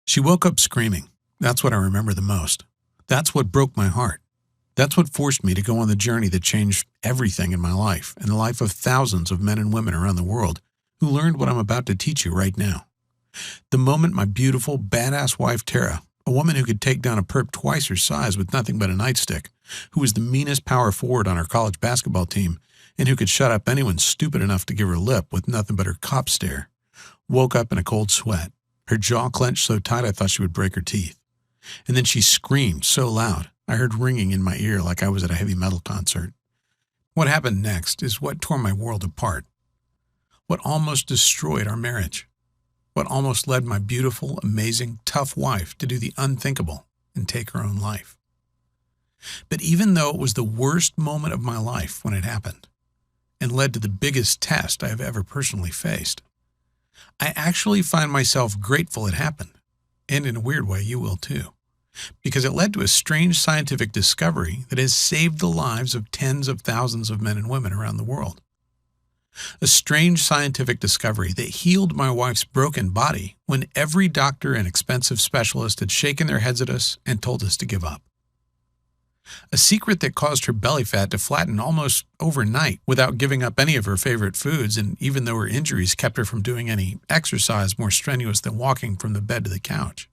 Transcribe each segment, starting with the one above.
She woke up screaming. That's what I remember the most. That's what broke my heart. That's what forced me to go on the journey that changed everything in my life and the life of thousands of men and women around the world who learned what I'm about to teach you right now. The moment my beautiful, badass wife Tara, a woman who could take down a perp twice her size with nothing but a nightstick, who was the meanest power forward on her college basketball team, and who could shut up anyone stupid enough to give her lip with nothing but her cop stare, woke up in a cold sweat, her jaw clenched so tight I thought she would break her teeth. And then she screamed so loud, I heard ringing in my ear like I was at a heavy metal concert. What happened next is what tore my world apart. What almost destroyed our marriage. What almost led my beautiful, amazing, tough wife to do the unthinkable and take her own life. But even though it was the worst moment of my life when it happened, and led to the biggest test I have ever personally faced, I actually find myself grateful it happened, and in a weird way you will too, because it led to a strange scientific discovery that has saved the lives of tens of thousands of men and women around the world. A strange scientific discovery that healed my wife's broken body when every doctor and expensive specialist had shaken their heads at us and told us to give up. A secret that caused her belly fat to flatten almost overnight without giving up any of her favorite foods, and even though her injuries kept her from doing any exercise more strenuous than walking from the bed to the couch.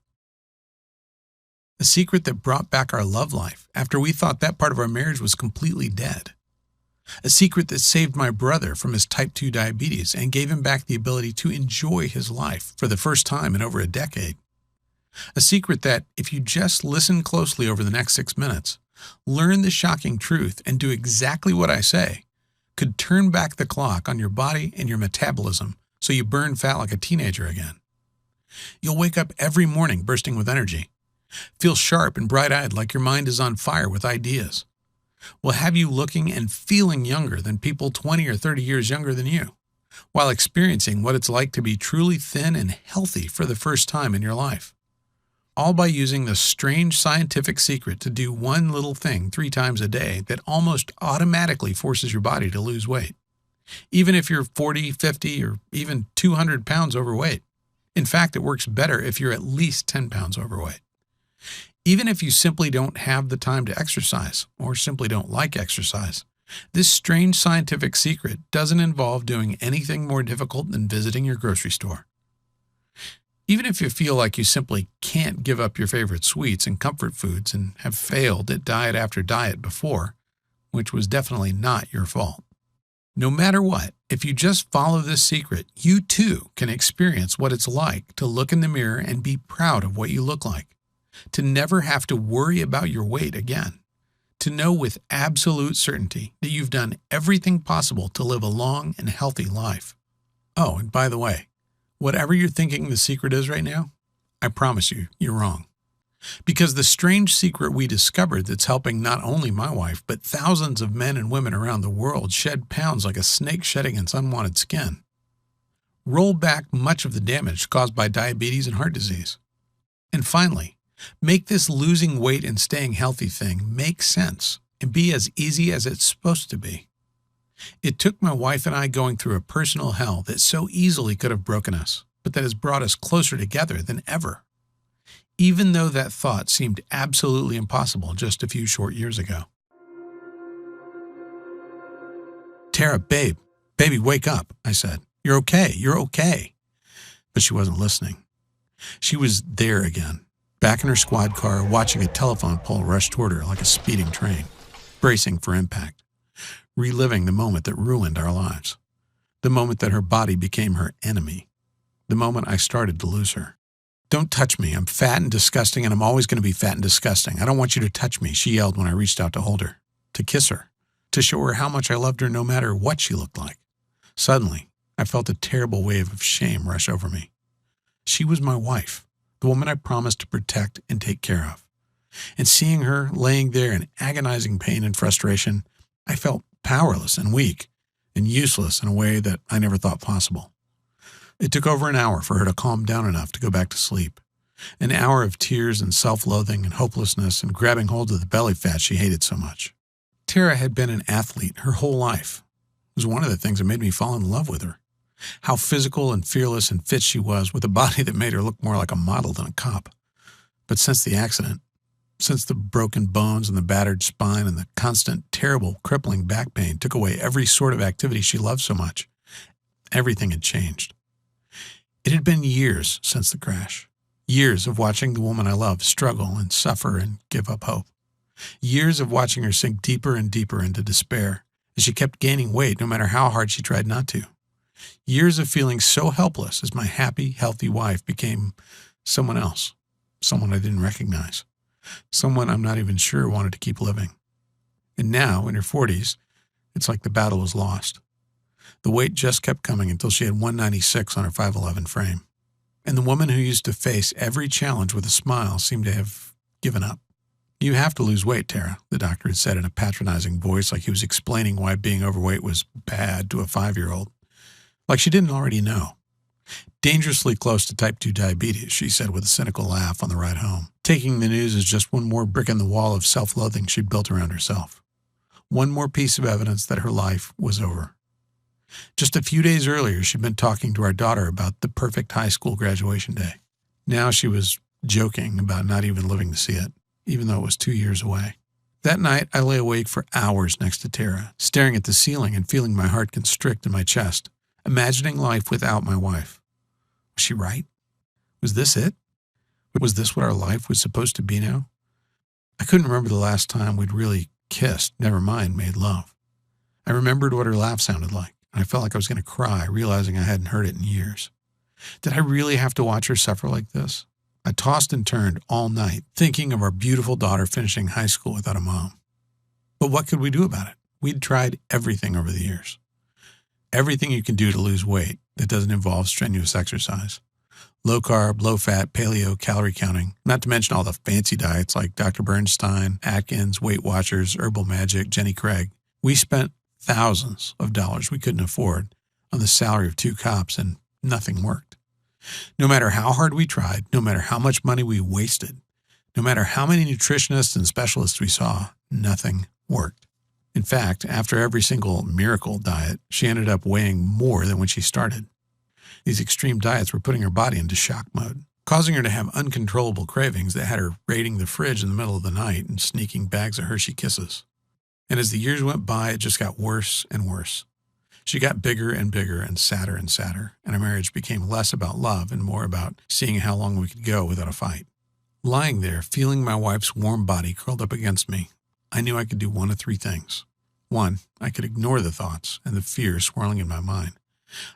A secret that brought back our love life after we thought that part of our marriage was completely dead. A secret that saved my brother from his type 2 diabetes and gave him back the ability to enjoy his life for the first time in over a decade. A secret that, if you just listen closely over the next 6 minutes, learn the shocking truth and do exactly what I say, could turn back the clock on your body and your metabolism so you burn fat like a teenager again. You'll wake up every morning bursting with energy, feel sharp and bright-eyed like your mind is on fire with ideas. Will have you looking and feeling younger than people 20 or 30 years younger than you, while experiencing what it's like to be truly thin and healthy for the first time in your life. All by using the strange scientific secret to do one little thing 3 times a day that almost automatically forces your body to lose weight, even if you're 40, 50, or even 200 pounds overweight. In fact, it works better if you're at least 10 pounds overweight. Even if you simply don't have the time to exercise, or simply don't like exercise, this strange scientific secret doesn't involve doing anything more difficult than visiting your grocery store. Even if you feel like you simply can't give up your favorite sweets and comfort foods and have failed at diet after diet before, which was definitely not your fault. No matter what, if you just follow this secret, you too can experience what it's like to look in the mirror and be proud of what you look like, to never have to worry about your weight again, to know with absolute certainty that you've done everything possible to live a long and healthy life. Oh, and by the way, whatever you're thinking the secret is right now, I promise you, you're wrong. Because the strange secret we discovered that's helping not only my wife, but thousands of men and women around the world shed pounds like a snake shedding its unwanted skin. Roll back much of the damage caused by diabetes and heart disease. And finally, make this losing weight and staying healthy thing make sense and be as easy as it's supposed to be. It took my wife and I going through a personal hell that so easily could have broken us, but that has brought us closer together than ever. Even though that thought seemed absolutely impossible just a few short years ago. Tara, baby, wake up, I said. You're okay. But she wasn't listening. She was there again, back in her squad car, watching a telephone pole rush toward her like a speeding train, bracing for impact, reliving the moment that ruined our lives, the moment that her body became her enemy, the moment I started to lose her. Don't touch me. I'm fat and disgusting, and I'm always going to be fat and disgusting. I don't want you to touch me, she yelled when I reached out to hold her, to kiss her, to show her how much I loved her no matter what she looked like. Suddenly, I felt a terrible wave of shame rush over me. She was my wife, the woman I promised to protect and take care of. And seeing her laying there in agonizing pain and frustration, I felt powerless and weak and useless in a way that I never thought possible. It took over an hour for her to calm down enough to go back to sleep. An hour of tears and self-loathing and hopelessness and grabbing hold of the belly fat she hated so much. Tara had been an athlete her whole life. It was one of the things that made me fall in love with her. how physical and fearless and fit she was with a body that made her look more like a model than a cop. But since the accident, since the broken bones and the battered spine and the constant, terrible, crippling back pain took away every sort of activity she loved so much, everything had changed. It had been years since the crash. Years of watching the woman I loved struggle and suffer and give up hope. Years of watching her sink deeper and deeper into despair as she kept gaining weight no matter how hard she tried not to. Years of feeling so helpless as my happy, healthy wife became someone else, someone I didn't recognize, someone I'm not even sure wanted to keep living. And now, in her 40s, it's like the battle was lost. The weight just kept coming until she had 196 on her 5'11" frame. And the woman who used to face every challenge with a smile seemed to have given up. "You have to lose weight, Tara," the doctor had said in a patronizing voice, like he was explaining why being overweight was bad to a 5-year-old. Like she didn't already know. "Dangerously close to type 2 diabetes," she said with a cynical laugh on the ride home, taking the news as just one more brick in the wall of self-loathing she'd built around herself. One more piece of evidence that her life was over. Just a few days earlier, she'd been talking to our daughter about the perfect high school graduation day. Now she was joking about not even living to see it, even though it was 2 years away. That night, I lay awake for hours next to Tara, staring at the ceiling and feeling my heart constrict in my chest, imagining life without my wife. Was she right? Was this it? Was this what our life was supposed to be now? I couldn't remember the last time we'd really kissed, never mind made love. I remembered what her laugh sounded like, and I felt like I was going to cry, realizing I hadn't heard it in years. Did I really have to watch her suffer like this? I tossed and turned all night, thinking of our beautiful daughter finishing high school without a mom. But what could we do about it? We'd tried everything over the years. Everything you can do to lose weight that doesn't involve strenuous exercise. Low carb, low fat, paleo, calorie counting, not to mention all the fancy diets like Dr. Bernstein, Atkins, Weight Watchers, Herbal Magic, Jenny Craig. We spent thousands of dollars we couldn't afford on the salary of 2 cops, and nothing worked. No matter how hard we tried, no matter how much money we wasted, no matter how many nutritionists and specialists we saw, nothing worked. In fact, after every single miracle diet, she ended up weighing more than when she started. These extreme diets were putting her body into shock mode, causing her to have uncontrollable cravings that had her raiding the fridge in the middle of the night and sneaking bags of Hershey Kisses. And as the years went by, it just got worse and worse. She got bigger and bigger and sadder, and our marriage became less about love and more about seeing how long we could go without a fight. Lying there, feeling my wife's warm body curled up against me, I knew I could do one of 3 things. 1, I could ignore the thoughts and the fear swirling in my mind.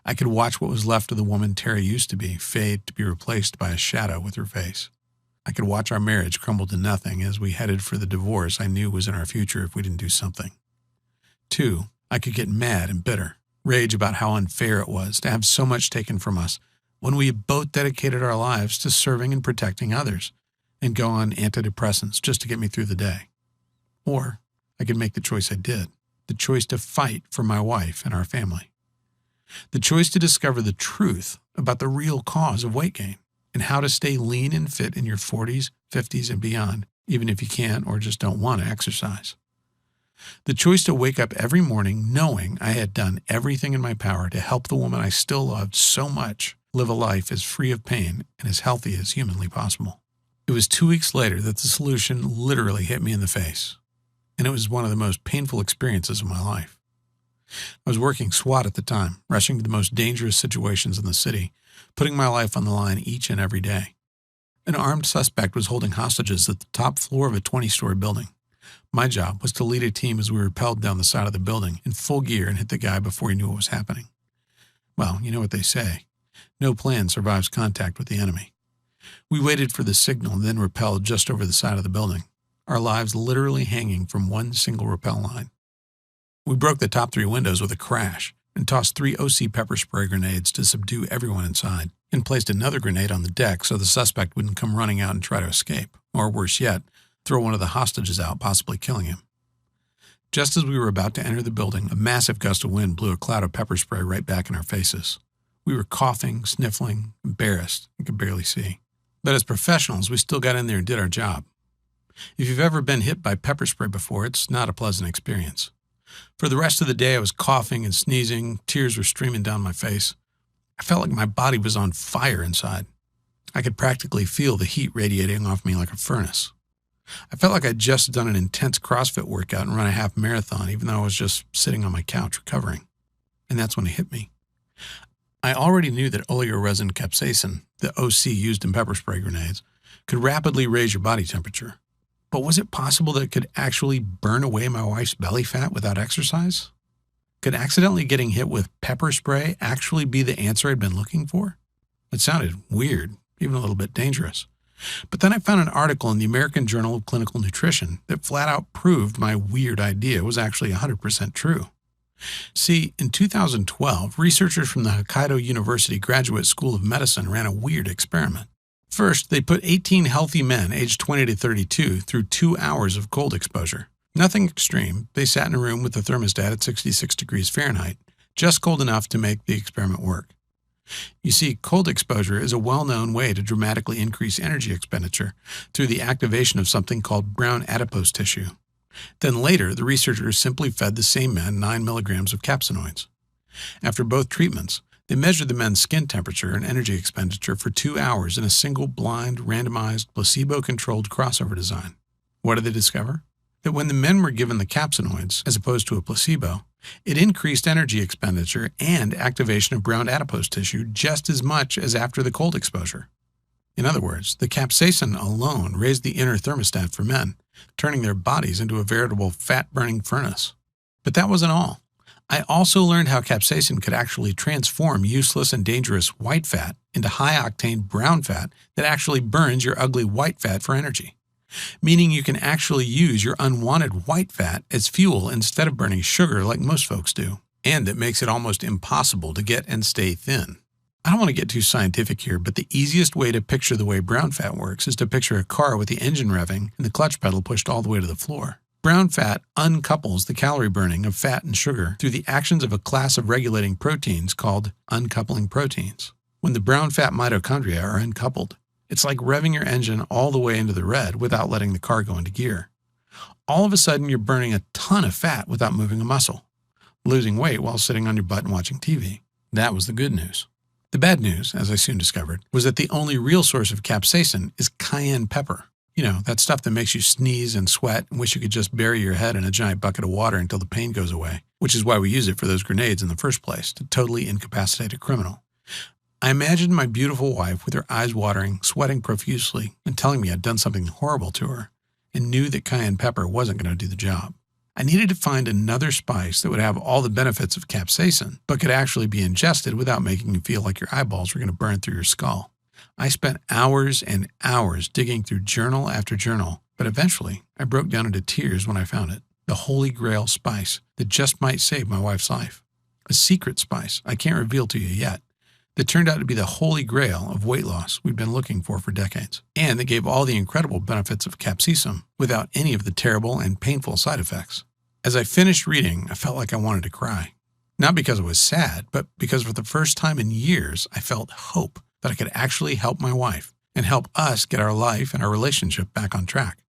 I could watch what was left of the woman Tara used to be fade to be replaced by a shadow with her face. I could watch our marriage crumble to nothing as we headed for the divorce I knew was in our future if we didn't do something. 2, I could get mad and bitter, rage about how unfair it was to have so much taken from us when we had both dedicated our lives to serving and protecting others, and go on antidepressants just to get me through the day. Or I could make the choice I did, the choice to fight for my wife and our family. The choice to discover the truth about the real cause of weight gain and how to stay lean and fit in your 40s, 50s, and beyond, even if you can't or just don't want to exercise. The choice to wake up every morning knowing I had done everything in my power to help the woman I still loved so much live a life as free of pain and as healthy as humanly possible. It was 2 weeks later that the solution literally hit me in the face, and it was one of the most painful experiences of my life. I was working SWAT at the time, rushing to the most dangerous situations in the city, putting my life on the line each and every day. An armed suspect was holding hostages at the top floor of a 20-story building. My job was to lead a team as we rappelled down the side of the building in full gear and hit the guy before he knew what was happening. Well, you know what they say. No plan survives contact with the enemy. We waited for the signal and then rappelled just over the side of the building, our lives literally hanging from one single rappel line. We broke the top 3 windows with a crash and tossed 3 OC pepper spray grenades to subdue everyone inside, and placed another grenade on the deck so the suspect wouldn't come running out and try to escape, or worse yet, throw one of the hostages out, possibly killing him. Just as we were about to enter the building, a massive gust of wind blew a cloud of pepper spray right back in our faces. We were coughing, sniffling, embarrassed, and could barely see. But as professionals, we still got in there and did our job. If you've ever been hit by pepper spray before, it's not a pleasant experience. For the rest of the day, I was coughing and sneezing, tears were streaming down my face. I felt like my body was on fire inside. I could practically feel the heat radiating off me like a furnace. I felt like I'd just done an intense CrossFit workout and run a half marathon, even though I was just sitting on my couch recovering. And that's when it hit me. I already knew that oleoresin capsaicin, the OC used in pepper spray grenades, could rapidly raise your body temperature. But was it possible that it could actually burn away my wife's belly fat without exercise? Could accidentally getting hit with pepper spray actually be the answer I'd been looking for? It sounded weird, even a little bit dangerous. But then I found an article in the American Journal of Clinical Nutrition that flat out proved my weird idea was actually 100% true. See, in 2012, researchers from the Hokkaido University Graduate School of Medicine ran a weird experiment. First, they put 18 healthy men aged 20 to 32 through 2 hours of cold exposure. Nothing extreme. They sat in a room with the thermostat at 66 degrees Fahrenheit, just cold enough to make the experiment work. You see, cold exposure is a well-known way to dramatically increase energy expenditure through the activation of something called brown adipose tissue. Then later, the researchers simply fed the same men 9 milligrams of capsaicinoids. After both treatments, they measured the men's skin temperature and energy expenditure for 2 hours in a single blind, randomized, placebo-controlled crossover design. What did they discover? That when the men were given the capsaicinoids, as opposed to a placebo, it increased energy expenditure and activation of brown adipose tissue just as much as after the cold exposure. In other words, the capsaicin alone raised the inner thermostat for men, turning their bodies into a veritable fat-burning furnace. But that wasn't all. I also learned how capsaicin could actually transform useless and dangerous white fat into high-octane brown fat that actually burns your ugly white fat for energy. Meaning you can actually use your unwanted white fat as fuel instead of burning sugar like most folks do. And it makes it almost impossible to get and stay thin. I don't want to get too scientific here, but the easiest way to picture the way brown fat works is to picture a car with the engine revving and the clutch pedal pushed all the way to the floor. Brown fat uncouples the calorie burning of fat and sugar through the actions of a class of regulating proteins called uncoupling proteins. When the brown fat mitochondria are uncoupled, it's like revving your engine all the way into the red without letting the car go into gear. All of a sudden, you're burning a ton of fat without moving a muscle, losing weight while sitting on your butt and watching TV. That was the good news. The bad news, as I soon discovered, was that the only real source of capsaicin is cayenne pepper. You know, that stuff that makes you sneeze and sweat and wish you could just bury your head in a giant bucket of water until the pain goes away, which is why we use it for those grenades in the first place, to totally incapacitate a criminal. I imagined my beautiful wife with her eyes watering, sweating profusely, and telling me I'd done something horrible to her, and knew that cayenne pepper wasn't going to do the job. I needed to find another spice that would have all the benefits of capsaicin, but could actually be ingested without making you feel like your eyeballs were going to burn through your skull. I spent hours and hours digging through journal after journal, but eventually I broke down into tears when I found it. The holy grail spice that just might save my wife's life. A secret spice I can't reveal to you yet, that turned out to be the holy grail of weight loss we'd been looking for decades, and that gave all the incredible benefits of capsaicin without any of the terrible and painful side effects. As I finished reading, I felt like I wanted to cry. Not because I was sad, but because for the first time in years, I felt hope that I could actually help my wife and help us get our life and our relationship back on track.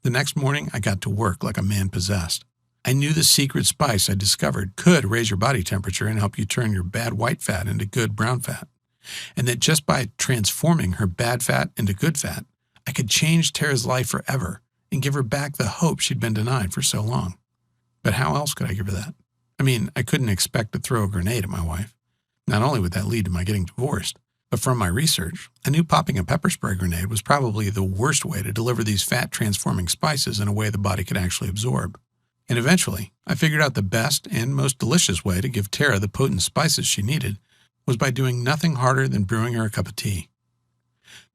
The next morning, I got to work like a man possessed. I knew the secret spice I discovered could raise your body temperature and help you turn your bad white fat into good brown fat, and that just by transforming her bad fat into good fat, I could change Tara's life forever and give her back the hope she'd been denied for so long. But how else could I give her that? I mean, I couldn't expect to throw a grenade at my wife. Not only would that lead to my getting divorced, but from my research, I knew popping a pepper spray grenade was probably the worst way to deliver these fat-transforming spices in a way the body could actually absorb. And eventually, I figured out the best and most delicious way to give Tara the potent spices she needed was by doing nothing harder than brewing her a cup of tea.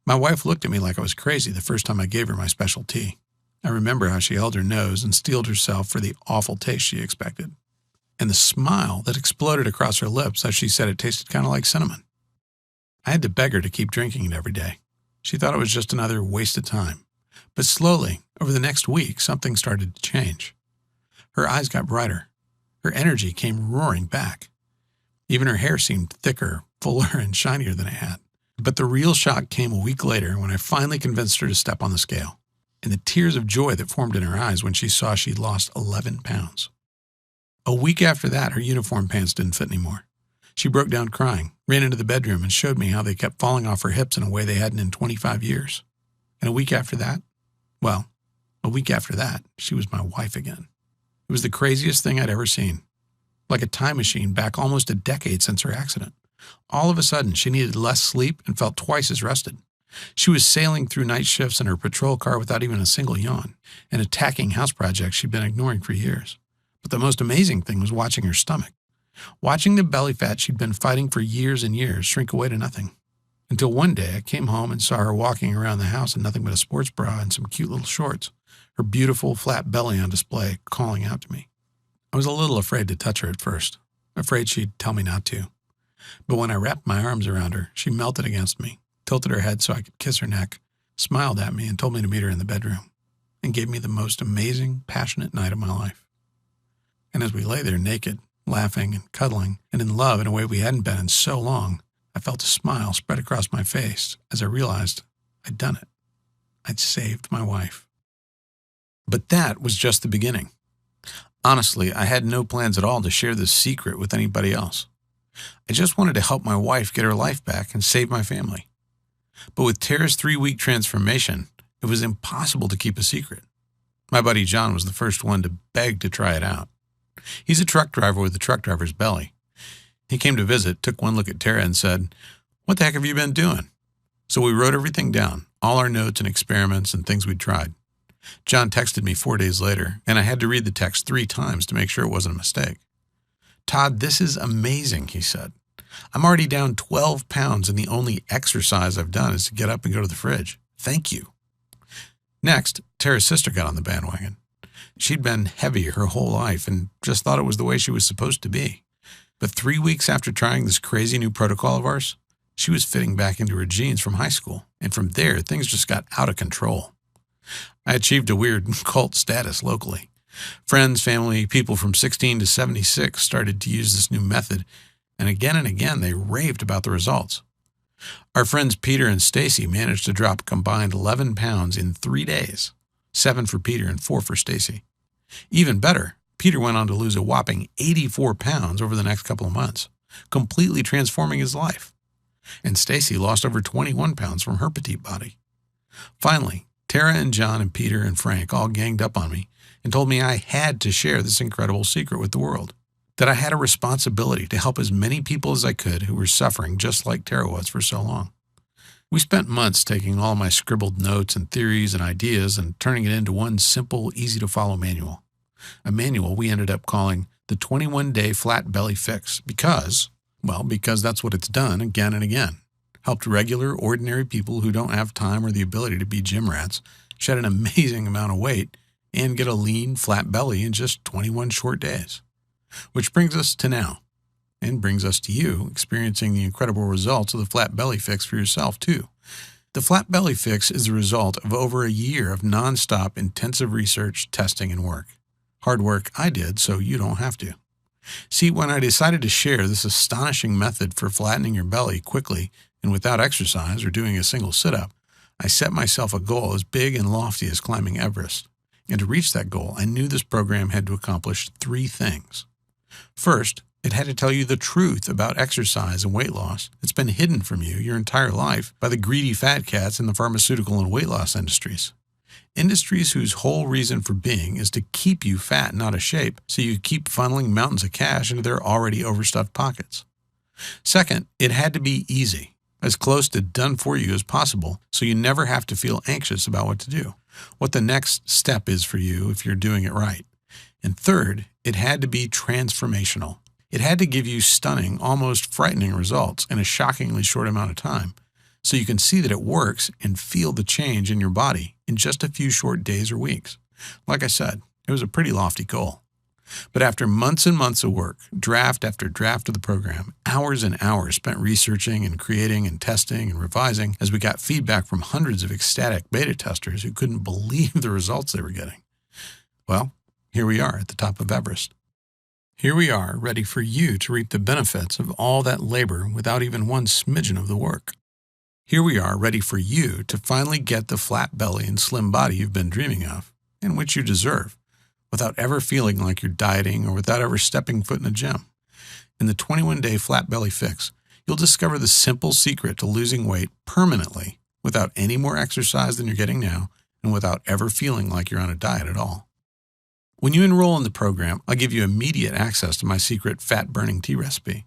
My wife looked at me like I was crazy the first time I gave her my special tea. I remember how she held her nose and steeled herself for the awful taste she expected, and the smile that exploded across her lips as she said it tasted kind of like cinnamon. I had to beg her to keep drinking it every day. She thought it was just another waste of time. But slowly, over the next week, something started to change. Her eyes got brighter. Her energy came roaring back. Even her hair seemed thicker, fuller, and shinier than it had. But the real shock came a week later when I finally convinced her to step on the scale, and the tears of joy that formed in her eyes when she saw she'd lost 11 pounds. A week after that, her uniform pants didn't fit anymore. She broke down crying, ran into the bedroom and showed me how they kept falling off her hips in a way they hadn't in 25 years. And a week after that, she was my wife again. It was the craziest thing I'd ever seen. Like a time machine back almost a decade since her accident. All of a sudden, she needed less sleep and felt twice as rested. She was sailing through night shifts in her patrol car without even a single yawn, and attacking house projects she'd been ignoring for years. But the most amazing thing was watching her stomach. Watching the belly fat she'd been fighting for years and years shrink away to nothing. Until one day I came home and saw her walking around the house in nothing but a sports bra and some cute little shorts, her beautiful flat belly on display, calling out to me. I was a little afraid to touch her at first, afraid she'd tell me not to. But when I wrapped my arms around her, she melted against me, tilted her head so I could kiss her neck, smiled at me and told me to meet her in the bedroom, and gave me the most amazing, passionate night of my life. And as we lay there naked, laughing and cuddling, and in love in a way we hadn't been in so long, I felt a smile spread across my face as I realized I'd done it. I'd saved my wife. But that was just the beginning. Honestly, I had no plans at all to share this secret with anybody else. I just wanted to help my wife get her life back and save my family. But with Tara's 3-week transformation, it was impossible to keep a secret. My buddy John was the first one to beg to try it out. He's a truck driver with a truck driver's belly. He came to visit, took one look at Tara and said, "What the heck have you been doing?" So we wrote everything down, all our notes and experiments and things we'd tried. John texted me 4 days later, and I had to read the text 3 times to make sure it wasn't a mistake. "Todd, this is amazing," he said. "I'm already down 12 pounds, and the only exercise I've done is to get up and go to the fridge. Thank you." Next, Tara's sister got on the bandwagon. She'd been heavy her whole life and just thought it was the way she was supposed to be. But 3 weeks after trying this crazy new protocol of ours, she was fitting back into her jeans from high school, and from there, things just got out of control. I achieved a weird cult status locally. Friends, family, people from 16 to 76 started to use this new method, and again they raved about the results. Our friends Peter and Stacy managed to drop a combined 11 pounds in 3 days, 7 for Peter and 4 for Stacy. Even better, Peter went on to lose a whopping 84 pounds over the next couple of months, completely transforming his life. And Stacy lost over 21 pounds from her petite body. Finally, Tara and John and Peter and Frank all ganged up on me and told me I had to share this incredible secret with the world, that I had a responsibility to help as many people as I could who were suffering just like Tara was for so long. We spent months taking all my scribbled notes and theories and ideas and turning it into one simple, easy-to-follow manual. A manual we ended up calling the 21-Day Flat Belly Fix because that's what it's done again and again. Helped regular, ordinary people who don't have time or the ability to be gym rats shed an amazing amount of weight and get a lean, flat belly in just 21 short days. Which brings us to now, and brings us to you experiencing the incredible results of the Flat Belly Fix for yourself, too. The Flat Belly Fix is the result of over a year of nonstop intensive research, testing, and work. Hard work I did, so you don't have to. See, when I decided to share this astonishing method for flattening your belly quickly and without exercise or doing a single sit-up, I set myself a goal as big and lofty as climbing Everest. And to reach that goal, I knew this program had to accomplish 3 things. First, it had to tell you the truth about exercise and weight loss that's been hidden from you your entire life by the greedy fat cats in the pharmaceutical and weight loss industries. Industries whose whole reason for being is to keep you fat and out of shape so you keep funneling mountains of cash into their already overstuffed pockets. Second, it had to be easy, as close to done for you as possible so you never have to feel anxious about what to do, what the next step is for you if you're doing it right. And third, it had to be transformational. It had to give you stunning, almost frightening results in a shockingly short amount of time, so you can see that it works and feel the change in your body in just a few short days or weeks. Like I said, it was a pretty lofty goal. But after months and months of work, draft after draft of the program, hours and hours spent researching and creating and testing and revising as we got feedback from hundreds of ecstatic beta testers who couldn't believe the results they were getting. Well, here we are at the top of Everest. Here we are, ready for you to reap the benefits of all that labor without even one smidgen of the work. Here we are, ready for you to finally get the flat belly and slim body you've been dreaming of, and which you deserve, without ever feeling like you're dieting or without ever stepping foot in a gym. In the 21-Day Flat Belly Fix, You'll discover the simple secret to losing weight permanently without any more exercise than you're getting now and without ever feeling like you're on a diet at all. When you enroll in the program, I'll give you immediate access to my secret fat-burning tea recipe.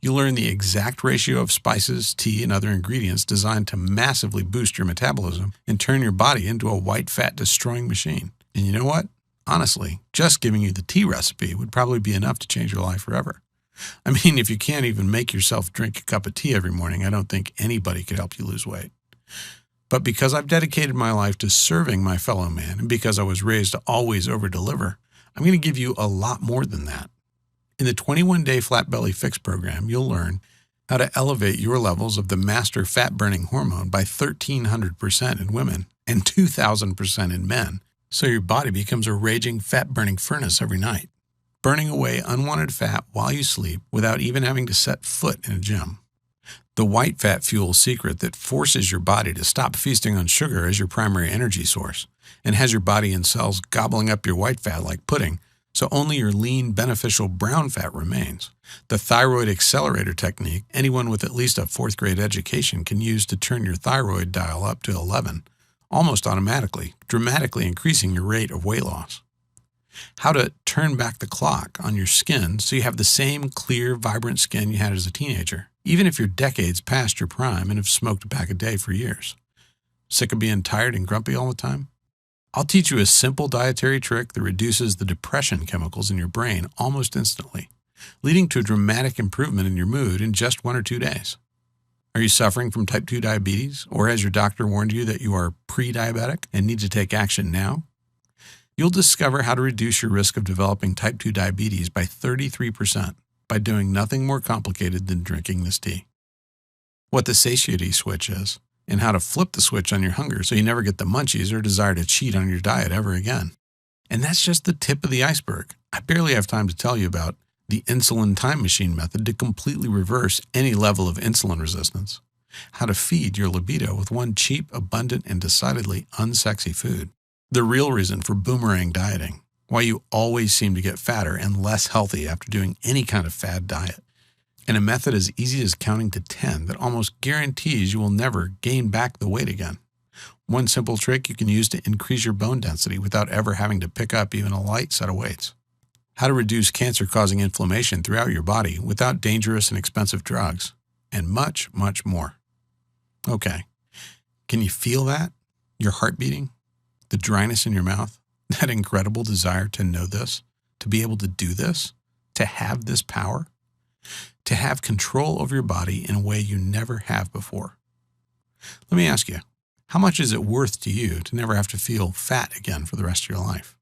You'll learn the exact ratio of spices, tea, and other ingredients designed to massively boost your metabolism and turn your body into a white fat-destroying machine. And you know what? Honestly, just giving you the tea recipe would probably be enough to change your life forever. I mean, if you can't even make yourself drink a cup of tea every morning, I don't think anybody could help you lose weight. But because I've dedicated my life to serving my fellow man, and because I was raised to always over-deliver, I'm going to give you a lot more than that. In the 21-day Flat Belly Fix program, you'll learn how to elevate your levels of the master fat-burning hormone by 1,300% in women and 2,000% in men, so your body becomes a raging fat-burning furnace every night, burning away unwanted fat while you sleep without even having to set foot in a gym. The white fat fuel secret that forces your body to stop feasting on sugar as your primary energy source and has your body and cells gobbling up your white fat like pudding, so only your lean, beneficial brown fat remains. The thyroid accelerator technique anyone with at least a 4th grade education can use to turn your thyroid dial up to 11, almost automatically, dramatically increasing your rate of weight loss. How to turn back the clock on your skin so you have the same clear, vibrant skin you had as a teenager, even if you're decades past your prime and have smoked a pack a day for years. Sick of being tired and grumpy all the time? I'll teach you a simple dietary trick that reduces the depression chemicals in your brain almost instantly, leading to a dramatic improvement in your mood in just 1 or 2 days. Are you suffering from type 2 diabetes, or has your doctor warned you that you are pre-diabetic and need to take action now? You'll discover how to reduce your risk of developing type 2 diabetes by 33% by doing nothing more complicated than drinking this tea. What the satiety switch is, and how to flip the switch on your hunger so you never get the munchies or desire to cheat on your diet ever again. And that's just the tip of the iceberg. I barely have time to tell you about the insulin time machine method to completely reverse any level of insulin resistance, how to feed your libido with one cheap, abundant, and decidedly unsexy food, the real reason for boomerang dieting, why you always seem to get fatter and less healthy after doing any kind of fad diet, and a method as easy as counting to 10 that almost guarantees you will never gain back the weight again. One simple trick you can use to increase your bone density without ever having to pick up even a light set of weights. How to reduce cancer-causing inflammation throughout your body without dangerous and expensive drugs, and much, much more. Okay, can you feel that? Your heart beating? The dryness in your mouth? That incredible desire to know this? To be able to do this? To have this power? To have control over your body in a way you never have before. Let me ask you, how much is it worth to you to never have to feel fat again for the rest of your life?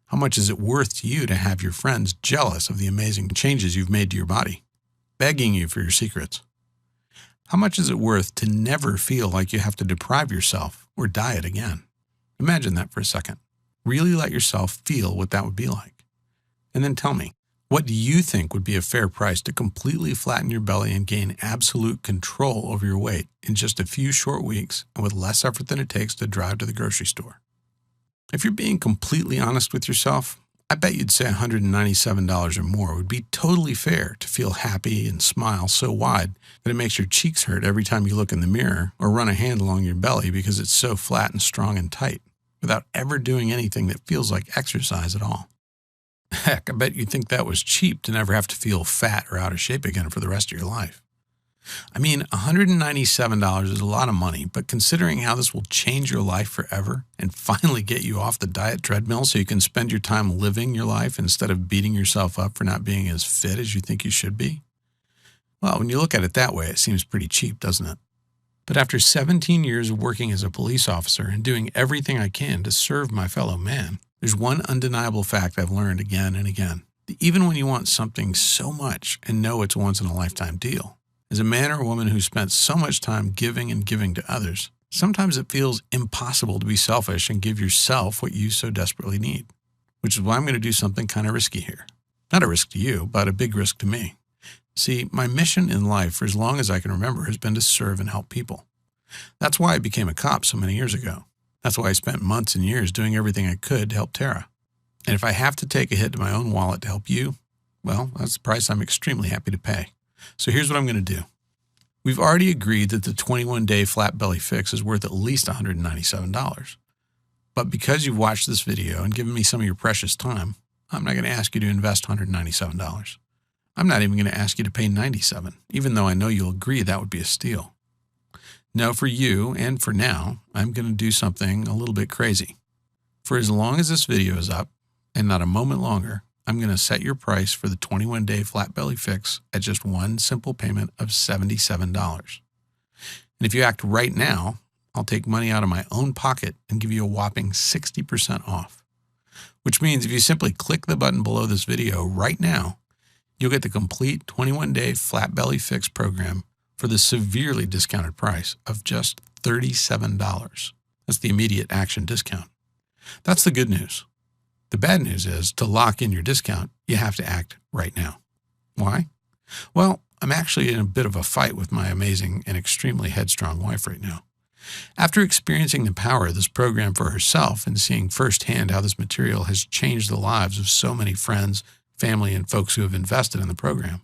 How much is it worth to you to have your friends jealous of the amazing changes you've made to your body, begging you for your secrets? How much is it worth to never feel like you have to deprive yourself or diet again? Imagine that for a second. Really let yourself feel what that would be like. And then tell me, what do you think would be a fair price to completely flatten your belly and gain absolute control over your weight in just a few short weeks and with less effort than it takes to drive to the grocery store? If you're being completely honest with yourself, I bet you'd say $197 or more would be totally fair to feel happy and smile so wide that it makes your cheeks hurt every time you look in the mirror or run a hand along your belly because it's so flat and strong and tight, without ever doing anything that feels like exercise at all. Heck, I bet you think that was cheap to never have to feel fat or out of shape again for the rest of your life. I mean, $197 is a lot of money, but considering how this will change your life forever and finally get you off the diet treadmill so you can spend your time living your life instead of beating yourself up for not being as fit as you think you should be, well, when you look at it that way, it seems pretty cheap, doesn't it? But after 17 years of working as a police officer and doing everything I can to serve my fellow man, there's one undeniable fact I've learned again and again. That even when you want something so much and know it's a once-in-a-lifetime deal, as a man or a woman who spent so much time giving and giving to others, sometimes it feels impossible to be selfish and give yourself what you so desperately need. Which is why I'm going to do something kind of risky here. Not a risk to you, but a big risk to me. See, my mission in life for as long as I can remember has been to serve and help people. That's why I became a cop so many years ago. That's why I spent months and years doing everything I could to help Tara. And if I have to take a hit to my own wallet to help you, well, that's the price I'm extremely happy to pay. So here's what I'm going to do. We've already agreed that the 21-day flat belly fix is worth at least $197. But because you've watched this video and given me some of your precious time, I'm not going to ask you to invest $197. I'm not even going to ask you to pay $97, even though I know you'll agree that would be a steal. No, for you and for now, I'm going to do something a little bit crazy. For as long as this video is up, and not a moment longer, I'm going to set your price for the 21-day flat belly fix at just one simple payment of $77. And if you act right now, I'll take money out of my own pocket and give you a whopping 60% off. Which means if you simply click the button below this video right now, you'll get the complete 21-day flat belly fix program for the severely discounted price of just $37. That's the immediate action discount. That's the good news. The bad news is, to lock in your discount, you have to act right now. Why? Well, I'm actually in a bit of a fight with my amazing and extremely headstrong wife right now. After experiencing the power of this program for herself and seeing firsthand how this material has changed the lives of so many friends, family, and folks who have invested in the program,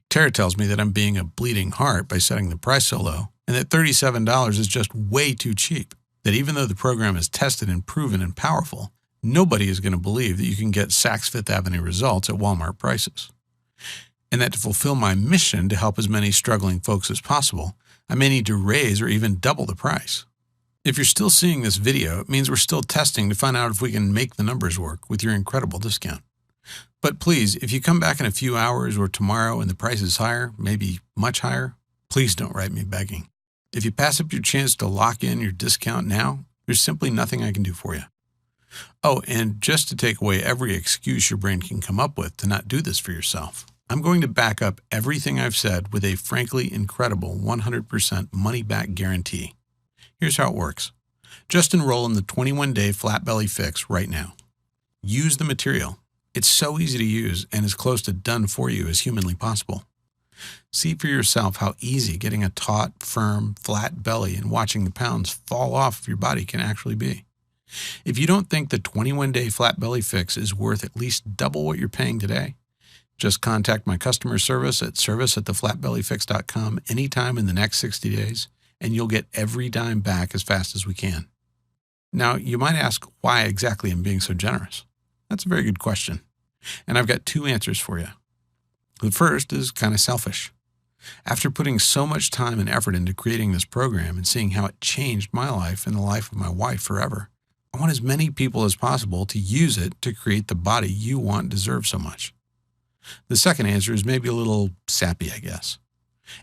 Tara tells me that I'm being a bleeding heart by setting the price so low, and that $37 is just way too cheap. That even though the program is tested and proven and powerful, nobody is going to believe that you can get Saks Fifth Avenue results at Walmart prices. And that to fulfill my mission to help as many struggling folks as possible, I may need to raise or even double the price. If you're still seeing this video, it means we're still testing to find out if we can make the numbers work with your incredible discount. But please, if you come back in a few hours or tomorrow and the price is higher, maybe much higher, please don't write me begging. If you pass up your chance to lock in your discount now, there's simply nothing I can do for you. Oh, and just to take away every excuse your brain can come up with to not do this for yourself, I'm going to back up everything I've said with a frankly incredible 100% money-back guarantee. Here's how it works. Just enroll in the 21-day flat belly fix right now. Use the material. It's so easy to use and as close to done for you as humanly possible. See for yourself how easy getting a taut, firm, flat belly and watching the pounds fall off of your body can actually be. If you don't think the 21-day flat belly fix is worth at least double what you're paying today, just contact my customer service at service@theflatbellyfix.com anytime in the next 60 days, and you'll get every dime back as fast as we can. Now, you might ask why exactly I'm being so generous. That's a very good question, and I've got two answers for you. The first is kind of selfish. After putting so much time and effort into creating this program and seeing how it changed my life and the life of my wife forever, I want as many people as possible to use it to create the body you want and deserve so much. The second answer is maybe a little sappy, I guess.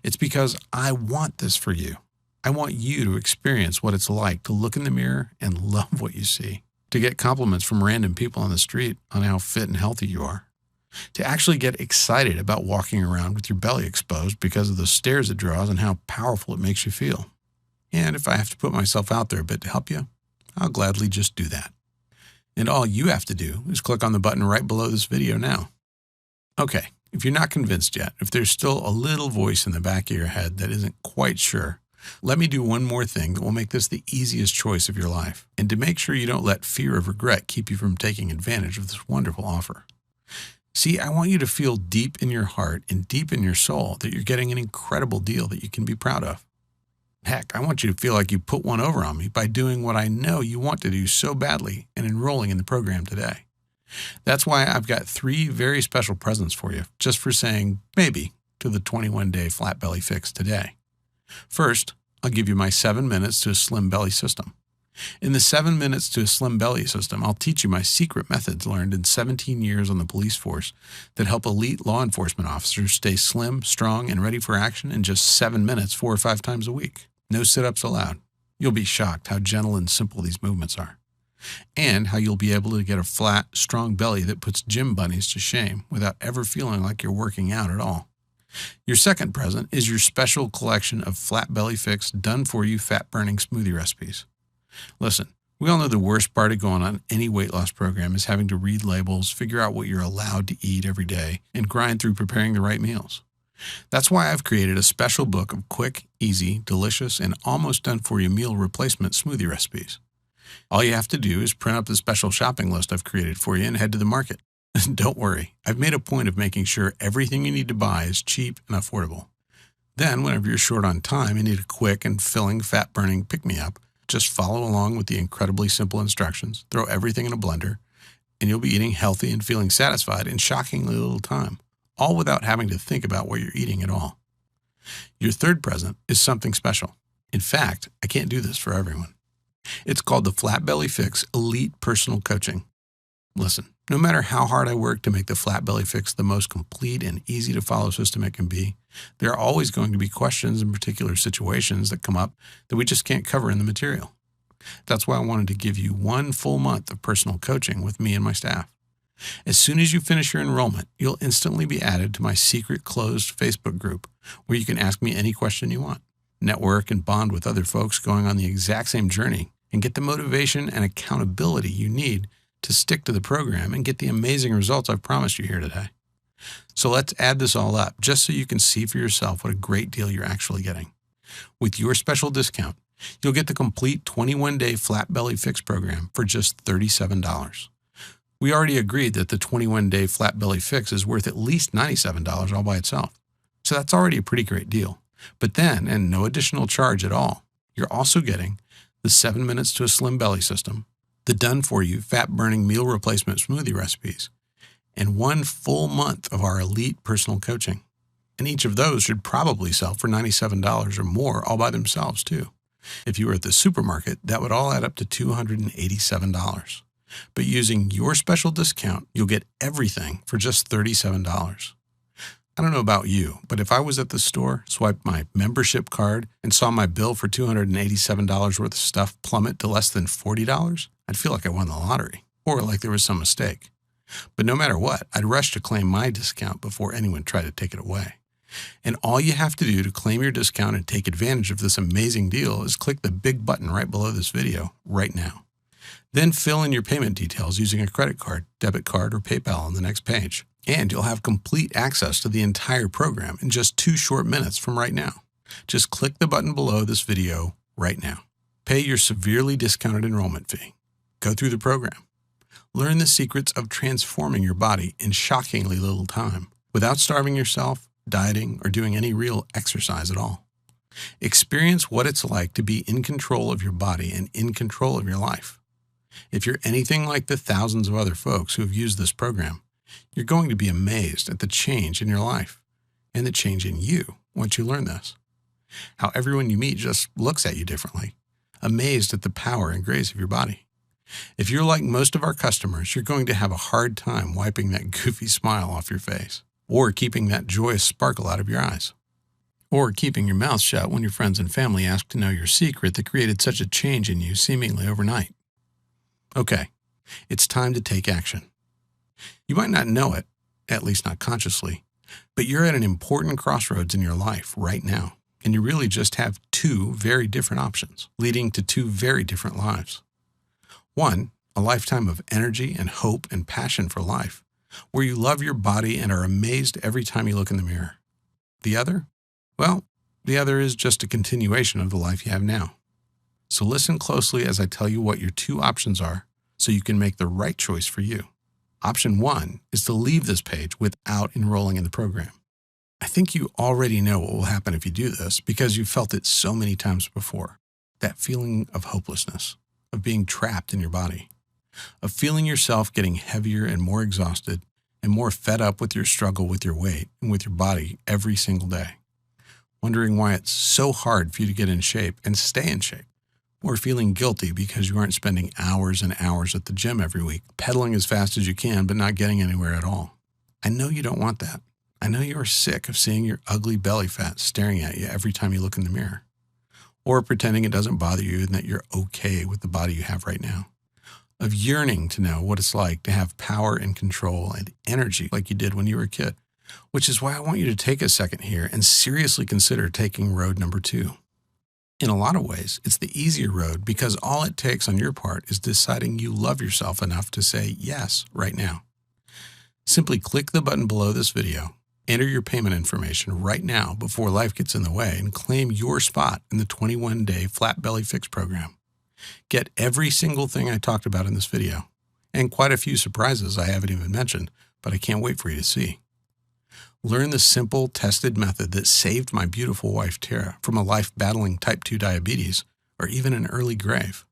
It's because I want this for you. I want you to experience what it's like to look in the mirror and love what you see, to get compliments from random people on the street on how fit and healthy you are, to actually get excited about walking around with your belly exposed because of the stares it draws and how powerful it makes you feel. And if I have to put myself out there a bit to help you, I'll gladly just do that. And all you have to do is click on the button right below this video now. Okay, if you're not convinced yet, if there's still a little voice in the back of your head that isn't quite sure, let me do one more thing that will make this the easiest choice of your life, and to make sure you don't let fear of regret keep you from taking advantage of this wonderful offer. See, I want you to feel deep in your heart and deep in your soul that you're getting an incredible deal that you can be proud of. Heck, I want you to feel like you put one over on me by doing what I know you want to do so badly and enrolling in the program today. That's why I've got 3 very special presents for you, just for saying maybe to the 21-day flat belly fix today. First, I'll give you my 7 minutes to a slim belly system. In the 7 minutes to a slim belly system, I'll teach you my secret methods learned in 17 years on the police force that help elite law enforcement officers stay slim, strong, and ready for action in just 7 minutes 4 or 5 times a week. No sit-ups allowed. You'll be shocked how gentle and simple these movements are, and how you'll be able to get a flat, strong belly that puts gym bunnies to shame without ever feeling like you're working out at all. Your second present is your special collection of Flat Belly Fix done-for-you fat-burning smoothie recipes. Listen, we all know the worst part of going on any weight loss program is having to read labels, figure out what you're allowed to eat every day, and grind through preparing the right meals. That's why I've created a special book of quick, easy, delicious, and almost done-for-you meal replacement smoothie recipes. All you have to do is print up the special shopping list I've created for you and head to the market. Don't worry, I've made a point of making sure everything you need to buy is cheap and affordable. Then, whenever you're short on time and need a quick and filling fat-burning pick-me-up, just follow along with the incredibly simple instructions, throw everything in a blender, and you'll be eating healthy and feeling satisfied in shockingly little time, all without having to think about what you're eating at all. Your third present is something special. In fact, I can't do this for everyone. It's called the Flat Belly Fix Elite Personal Coaching. Listen, no matter how hard I work to make the Flat Belly Fix the most complete and easy to follow system it can be, there are always going to be questions and particular situations that come up that we just can't cover in the material. That's why I wanted to give you 1 full month of personal coaching with me and my staff. As soon as you finish your enrollment, you'll instantly be added to my secret closed Facebook group where you can ask me any question you want, network and bond with other folks going on the exact same journey, and get the motivation and accountability you need to stick to the program and get the amazing results I've promised you here today. So let's add this all up just so you can see for yourself what a great deal you're actually getting. With your special discount, you'll get the complete 21-day Flat Belly Fix program for just $37. We already agreed that the 21-day Flat Belly Fix is worth at least $97 all by itself. So that's already a pretty great deal. But then, and no additional charge at all, you're also getting the 7 minutes to a slim belly system, the done-for-you fat-burning meal replacement smoothie recipes, and 1 full month of our elite personal coaching. And each of those should probably sell for $97 or more all by themselves, too. If you were at the supermarket, that would all add up to $287. But using your special discount, you'll get everything for just $37. I don't know about you, but if I was at the store, swiped my membership card, and saw my bill for $287 worth of stuff plummet to less than $40, I'd feel like I won the lottery, or like there was some mistake. But no matter what, I'd rush to claim my discount before anyone tried to take it away. And all you have to do to claim your discount and take advantage of this amazing deal is click the big button right below this video right now. Then fill in your payment details using a credit card, debit card, or PayPal on the next page. And you'll have complete access to the entire program in just 2 short minutes from right now. Just click the button below this video right now. Pay your severely discounted enrollment fee. Go through the program. Learn the secrets of transforming your body in shockingly little time without starving yourself, dieting, or doing any real exercise at all. Experience what it's like to be in control of your body and in control of your life. If you're anything like the thousands of other folks who have used this program, you're going to be amazed at the change in your life and the change in you once you learn this. How everyone you meet just looks at you differently, amazed at the power and grace of your body. If you're like most of our customers, you're going to have a hard time wiping that goofy smile off your face, or keeping that joyous sparkle out of your eyes, or keeping your mouth shut when your friends and family ask to know your secret that created such a change in you seemingly overnight. Okay, it's time to take action. You might not know it, at least not consciously, but you're at an important crossroads in your life right now, and you really just have 2 very different options, leading to 2 very different lives. One, a lifetime of energy and hope and passion for life, where you love your body and are amazed every time you look in the mirror. The other? Well, the other is just a continuation of the life you have now. So listen closely as I tell you what your 2 options are so you can make the right choice for you. Option 1 is to leave this page without enrolling in the program. I think you already know what will happen if you do this because you've felt it so many times before. That feeling of hopelessness, of being trapped in your body, of feeling yourself getting heavier and more exhausted and more fed up with your struggle with your weight and with your body every single day. Wondering why it's so hard for you to get in shape and stay in shape. Or feeling guilty because you aren't spending hours and hours at the gym every week, pedaling as fast as you can but not getting anywhere at all. I know you don't want that. I know you are sick of seeing your ugly belly fat staring at you every time you look in the mirror. Or pretending it doesn't bother you and that you're okay with the body you have right now. Of yearning to know what it's like to have power and control and energy like you did when you were a kid. Which is why I want you to take a second here and seriously consider taking road number 2. In a lot of ways, it's the easier road because all it takes on your part is deciding you love yourself enough to say yes right now. Simply click the button below this video, enter your payment information right now before life gets in the way, and claim your spot in the 21-day Flat Belly Fix program. Get every single thing I talked about in this video, and quite a few surprises I haven't even mentioned, but I can't wait for you to see. Learn the simple, tested method that saved my beautiful wife, Tara, from a life battling type 2 diabetes or even an early grave.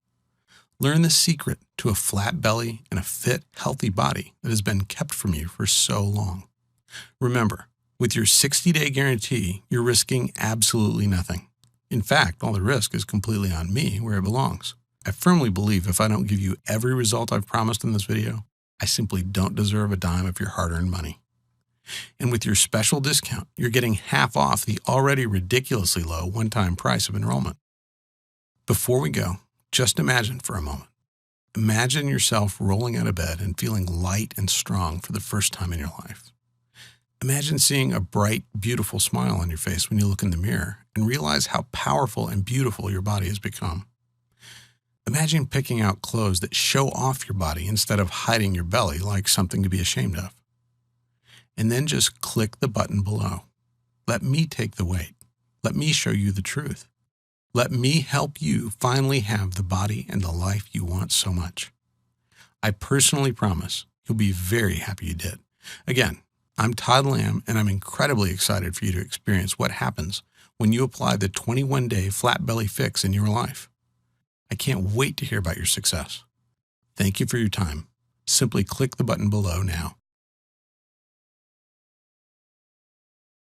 Learn the secret to a flat belly and a fit, healthy body that has been kept from you for so long. Remember, with your 60-day guarantee, you're risking absolutely nothing. In fact, all the risk is completely on me where it belongs. I firmly believe if I don't give you every result I've promised in this video, I simply don't deserve a dime of your hard-earned money. And with your special discount, you're getting half off the already ridiculously low one-time price of enrollment. Before we go, just imagine for a moment. Imagine yourself rolling out of bed and feeling light and strong for the first time in your life. Imagine seeing a bright, beautiful smile on your face when you look in the mirror and realize how powerful and beautiful your body has become. Imagine picking out clothes that show off your body instead of hiding your belly like something to be ashamed of. And then just click the button below. Let me take the weight. Let me show you the truth. Let me help you finally have the body and the life you want so much. I personally promise you'll be very happy you did. Again, I'm Todd Lamb, and I'm incredibly excited for you to experience what happens when you apply the 21-day flat belly fix in your life. I can't wait to hear about your success. Thank you for your time. Simply click the button below now.